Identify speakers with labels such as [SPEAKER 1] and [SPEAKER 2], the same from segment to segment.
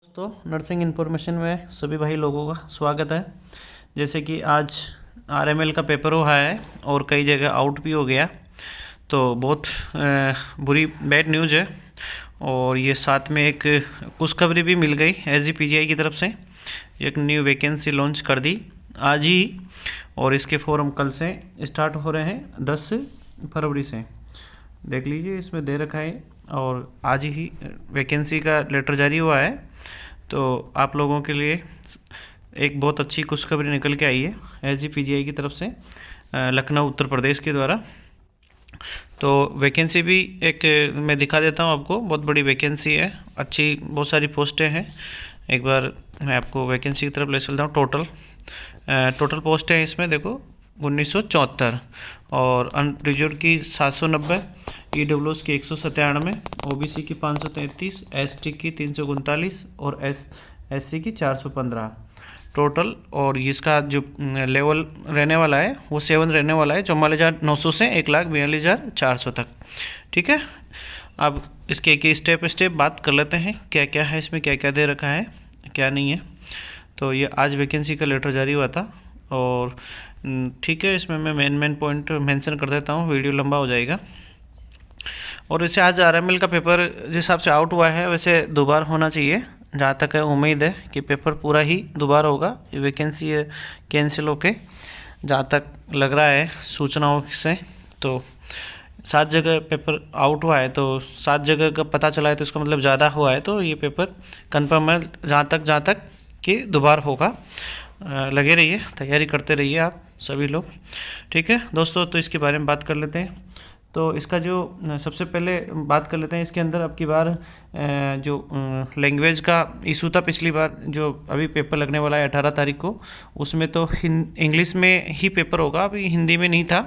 [SPEAKER 1] दोस्तों, nursing information में सभी भाई लोगों का स्वागत है। जैसे कि आज आरएमएल का पेपर हुआ है और कई जगह आउट भी हो गया, तो बहुत बुरी बैड न्यूज़ है। और ये साथ में एक खुशखबरी भी मिल गई एसजीपीजीआई की तरफ से। एक न्यू वैकेंसी लॉन्च कर दी आज ही, और इसके फॉर्म कल से स्टार्ट हो रहे हैं 10 फरवरी से। देख लीजिए, इसमें दे रखा है और आज ही वैकेंसी का लेटर जारी हुआ है। तो आप लोगों के लिए एक बहुत अच्छी खुशखबरी निकल के आई है एसजीपीजीआई की तरफ से, लखनऊ उत्तर प्रदेश के द्वारा। तो वैकेंसी भी एक मैं दिखा देता हूँ आपको। बहुत बड़ी वैकेंसी है, अच्छी बहुत सारी पोस्टें हैं। एक बार मैं आपको वैकेंसी की तरफ ले चलता हूँ। टोटल पोस्टें हैं इसमें, देखो 1974, और अनरिजर्व की 790, ईडब्ल्यूएस की 197, ओबीसी की 533, एसटी की 339 और एससी की 415 टोटल। और इसका जो लेवल रहने वाला है वो 7 रहने वाला है, 44,900 से 1,42,400 तक। ठीक है, अब इसके एक स्टेप बात कर लेते हैं, क्या क्या है इसमें, क्या क्या दे रखा है, क्या नहीं है। तो ये आज वैकेंसी का लेटर जारी हुआ था, और ठीक है, इसमें मैं मेन पॉइंट मेंशन कर देता हूँ, वीडियो लंबा हो जाएगा। और वैसे आज आरएमएल का पेपर जिस हिसाब से आउट हुआ है, वैसे दोबारा होना चाहिए। जहाँ तक है उम्मीद है कि पेपर पूरा ही दोबारा होगा, ये वैकेंसी है कैंसिल होके, जहाँ तक लग रहा है सूचनाओं से। तो 7 जगह पेपर आउट हुआ है, तो 7 जगह का पता चला है, तो इसका मतलब ज़्यादा हुआ है। तो ये पेपर कन्फर्म है जहाँ तक कि दोबारा होगा। लगे रहिए, तैयारी करते रहिए आप सभी लोग। ठीक है दोस्तों, तो इसके बारे में बात कर लेते हैं। तो इसका जो सबसे पहले बात कर लेते हैं, इसके अंदर अब की बार जो लैंग्वेज का इशू था पिछली बार, जो अभी पेपर लगने वाला है 18 तारीख को, उसमें तो इंग्लिश में ही पेपर होगा, अभी हिंदी में नहीं था।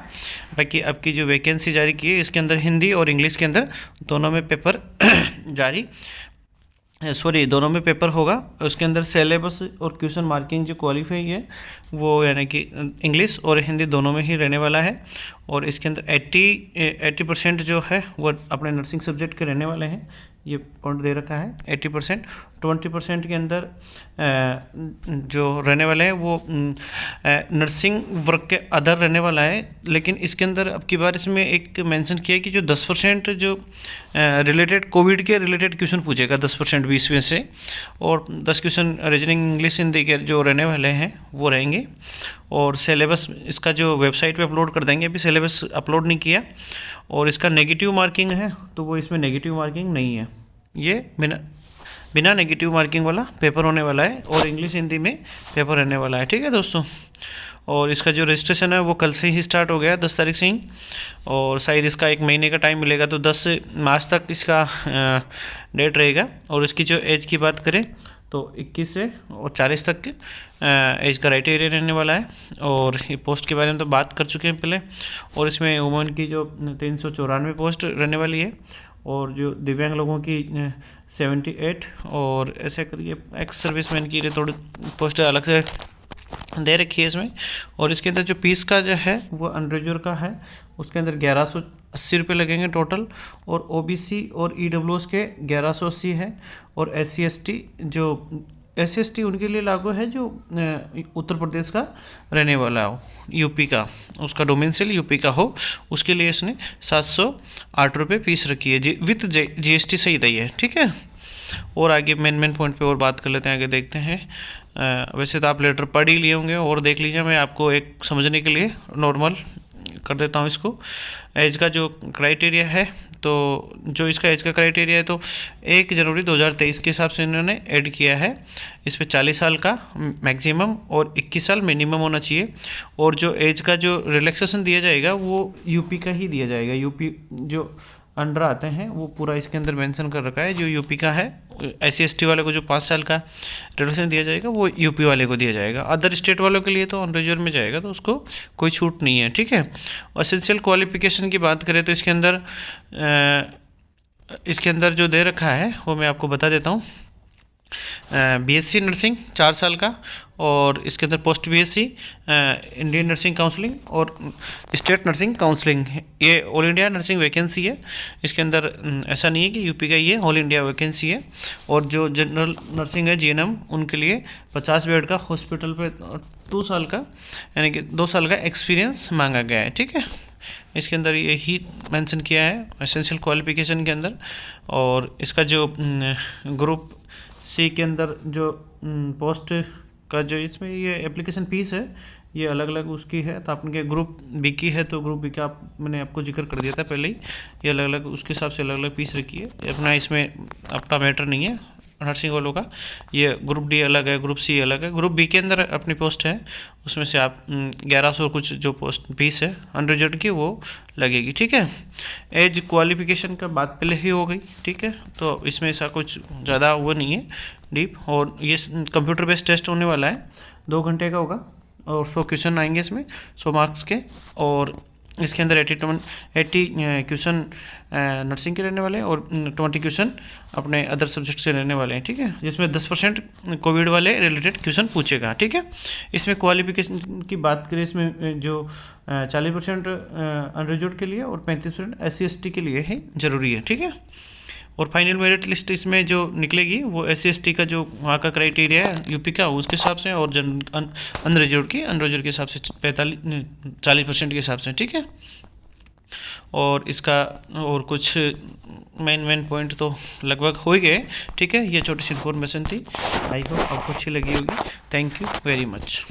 [SPEAKER 1] बाकी अब की जो वैकेंसी जारी की है, इसके अंदर हिंदी और इंग्लिश के अंदर दोनों में पेपर दोनों में पेपर होगा। उसके अंदर सिलेबस और क्वेश्चन मार्किंग जो क्वालिफाई है वो यानी कि इंग्लिश और हिंदी दोनों में ही रहने वाला है। और इसके अंदर 80% जो है वो अपने नर्सिंग सब्जेक्ट के रहने वाले हैं, ये पॉइंट दे रखा है 80%। 20% के अंदर जो रहने वाले हैं वो नर्सिंग वर्क के अदर रहने वाला है। लेकिन इसके अंदर अब की बार इसमें एक मेंशन किया है कि जो 10% जो रिलेटेड कोविड के रिलेटेड क्वेश्चन पूछेगा, 10% 20 में से, और 10 क्वेश्चन रीजनिंग इंग्लिश हिंदी के जो रहने वाले हैं वो रहेंगे। और सिलेबस इसका जो वेबसाइट पे अपलोड कर देंगे, अभी सिलेबस अपलोड नहीं किया। और इसका नेगेटिव मार्किंग है, तो वो इसमें नेगेटिव मार्किंग नहीं है, ये बिना नेगेटिव मार्किंग वाला पेपर होने वाला है, और इंग्लिश हिंदी में पेपर रहने वाला है। ठीक है दोस्तों, और इसका जो रजिस्ट्रेशन है वो कल से ही स्टार्ट हो गया, 10 तारीख से ही, और शायद इसका 1 महीने का टाइम मिलेगा, तो 10 मार्च तक इसका डेट रहेगा। और इसकी जो एज की बात करें तो 21 से और 40 तक एज क्राइटेरिया रहने वाला है। और ये पोस्ट के बारे में तो बात कर चुके हैं पहले। और इसमें वुमेन की जो 394 पोस्ट रहने वाली है, और जो दिव्यांग लोगों की 78, और ऐसे करिए एक्स सर्विसमैन की थोड़ी पोस्ट अलग से दे रखी है इसमें। और इसके अंदर जो फीस का जो है वो अनरिजर्व का है, उसके अंदर 1180 रुपये लगेंगे टोटल। और ओबीसी और ईडब्ल्यूएस के 1180 है। और एससी एसटी उनके लिए लागू है जो उत्तर प्रदेश का रहने वाला हो, यूपी का, उसका डोमेंसियल यूपी का हो, उसके लिए इसने 708 रुपये फीस रखी है, विथ जीएसटी सही दी है। ठीक है, और आगे मेन पॉइंट पे और बात कर लेते हैं, आगे देखते हैं। वैसे तो आप लेटर पढ़ ही लिए होंगे, और देख लीजिए, मैं आपको एक समझने के लिए नॉर्मल कर देता हूँ इसको। एज का जो क्राइटेरिया है, तो जो इसका एज का क्राइटेरिया है, तो 1 जनवरी 2023 के हिसाब से इन्होंने ऐड किया है। इस पर 40 साल का मैक्सिमम और 21 साल मिनिमम होना चाहिए। और जो एज का जो रिलैक्सेशन दिया जाएगा वो यूपी का ही दिया जाएगा, यूपी जो अंडर आते हैं वो पूरा इसके अंदर मेंशन कर रखा है। जो यूपी का है, एससी एसटी वाले को जो 5 साल का रिडक्शन दिया जाएगा वो यूपी वाले को दिया जाएगा। अदर स्टेट वालों के लिए तो अनरिजर्व में जाएगा, तो उसको कोई छूट नहीं है। ठीक है, एसेंशियल क्वालिफिकेशन की बात करें तो इसके अंदर जो दे रखा है वो मैं आपको बता देता हूँ। बीएससी नर्सिंग 4 साल का, और इसके अंदर post BSc, Indian nursing counselling और स्टेट नर्सिंग काउंसलिंग। ये ऑल इंडिया नर्सिंग वैकेंसी है। इसके अंदर ऐसा नहीं है कि यूपी का, ये ऑल इंडिया वैकेंसी है। और जो जनरल नर्सिंग है जीएनएम, उनके लिए 50 बेड का हॉस्पिटल पे 2 साल का, यानी कि 2 साल का एक्सपीरियंस मांगा गया है। ठीक है, इसके अंदर यही मेंशन किया है एसेंशियल क्वालिफिकेशन के अंदर। और इसका जो ग्रुप सी के अंदर जो पोस्ट का जो इसमें ये एप्लीकेशन फीस है, ये अलग अलग उसकी है। तो आपके ग्रुप बी की है तो ग्रुप बी का मैंने आपको जिक्र कर दिया था पहले ही, ये अलग अलग उसके हिसाब से अलग अलग फीस रखी है अपना, इसमें अपना मैटर नहीं है नर्सिंग वालों का। ये ग्रुप डी अलग है, ग्रुप सी अलग है। ग्रुप बी के अंदर अपनी पोस्ट है, उसमें से आप 1100 कुछ जो पोस्ट फीस है अनरिजर्व की वो लगेगी। ठीक है, एज क्वालिफिकेशन का बात पहले ही हो गई। ठीक है, तो इसमें ऐसा कुछ ज़्यादा वो नहीं है डीप। और ये कंप्यूटर बेस्ड टेस्ट होने वाला है, 2 घंटे का होगा और 100 क्वेश्चन आएंगे इसमें, 100 मार्क्स के। और इसके अंदर 80 क्वेश्चन नर्सिंग के रहने वाले हैं और 20 क्वेश्चन अपने अदर सब्जेक्ट से रहने वाले हैं। ठीक है, जिसमें 10% कोविड वाले रिलेटेड क्वेश्चन पूछेगा। ठीक है, इसमें क्वालिफिकेशन की बात करें, इसमें जो 40% अनरिजर्व्ड के लिए और 35% SC/ST के लिए ही ज़रूरी है। ठीक है, और फाइनल मेरिट लिस्ट इसमें जो निकलेगी वो SC/ST का जो वहाँ का क्राइटेरिया है यूपी का, उसके हिसाब से, और अनरिजर्व्ड के हिसाब से 40% के हिसाब से। ठीक है, और इसका और कुछ मेन पॉइंट तो लगभग हो ही गए। ठीक है, ये छोटी सी इन्फॉर्मेशन थी, आई होप आपको अच्छी लगी होगी। Thank you very much.